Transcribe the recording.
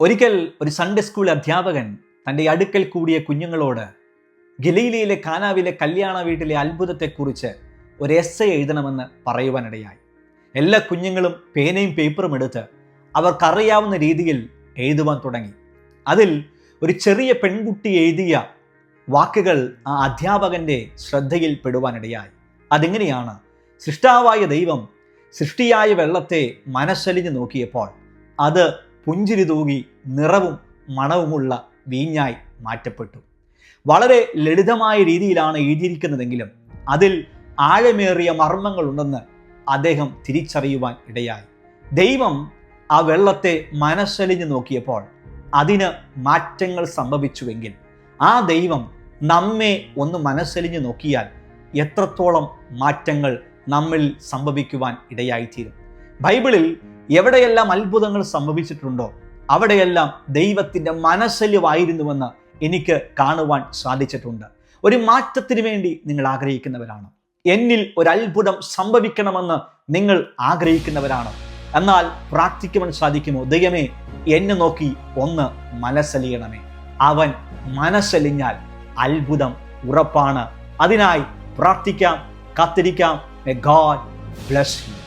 ഒരിക്കൽ ഒരു Sunday school അധ്യാപകൻ തൻ്റെ അടുക്കൽ കൂടിയ കുഞ്ഞുങ്ങളോട് ഗലീലയിലെ കാനാവിലെ കല്യാണ വീട്ടിലെ അത്ഭുതത്തെക്കുറിച്ച് ഒരു എസ്സേ എഴുതണമെന്ന് പറയുവാനിടയായി. എല്ലാ കുഞ്ഞുങ്ങളും പേനയും പേപ്പറും എടുത്ത് അവർക്കറിയാവുന്ന രീതിയിൽ എഴുതുവാൻ തുടങ്ങി. അതിൽ ഒരു ചെറിയ പെൺകുട്ടി എഴുതിയ വാക്കുകൾ ആ അധ്യാപകൻ്റെ ശ്രദ്ധയിൽ പെടുവാനിടയായി. അതെങ്ങനെയാണ്? സൃഷ്ടാവായ ദൈവം സൃഷ്ടിയായ വെള്ളത്തെ മനസ്സലിഞ്ഞ് നോക്കിയപ്പോൾ അത് പുഞ്ചിരി തൂകി നിറവും മണവുമുള്ള വീഞ്ഞായി മാറ്റപ്പെട്ടു. വളരെ ലളിതമായ രീതിയിലാണ് എഴുതിയിരിക്കുന്നതെങ്കിലും അതിൽ ആഴമേറിയ മർമ്മങ്ങളുണ്ടെന്ന് അദ്ദേഹം തിരിച്ചറിയുവാൻ ഇടയായി. ദൈവം ആ വെള്ളത്തെ മനസ്സലിഞ്ഞ് നോക്കിയപ്പോൾ അതിന് മാറ്റങ്ങൾ സംഭവിച്ചുവെങ്കിൽ ആ ദൈവം നമ്മെ ഒന്ന് മനസ്സലിഞ്ഞ് നോക്കിയാൽ എത്രത്തോളം മാറ്റങ്ങൾ നമ്മിൽ സംഭവിക്കുവാൻ ഇടയായിത്തീരും. ബൈബിളിൽ എവിടെയെല്ലാം അത്ഭുതങ്ങൾ സംഭവിച്ചിട്ടുണ്ടോ അവിടെയെല്ലാം ദൈവത്തിൻ്റെ മനസ്സലിവായിരുന്നുവെന്ന് എനിക്ക് കാണുവാൻ സാധിച്ചിട്ടുണ്ട്. ഒരു മാറ്റത്തിന് വേണ്ടി നിങ്ങൾ ആഗ്രഹിക്കുന്നവരാണ്. എന്നിൽ ഒരു അത്ഭുതം സംഭവിക്കണമെന്ന് നിങ്ങൾ ആഗ്രഹിക്കുന്നവരാണ്. എന്നാൽ പ്രാർത്ഥിക്കുവാൻ സാധിക്കുമോ? ദൈവമേ, എന്നെ നോക്കി ഒന്ന് മനസ്സലിയണമേ. അവൻ മനസ്സലിഞ്ഞാൽ അത്ഭുതം ഉറപ്പാണ്. അതിനായി പ്രാർത്ഥിക്കാം, കാത്തിരിക്കാം. May God bless you.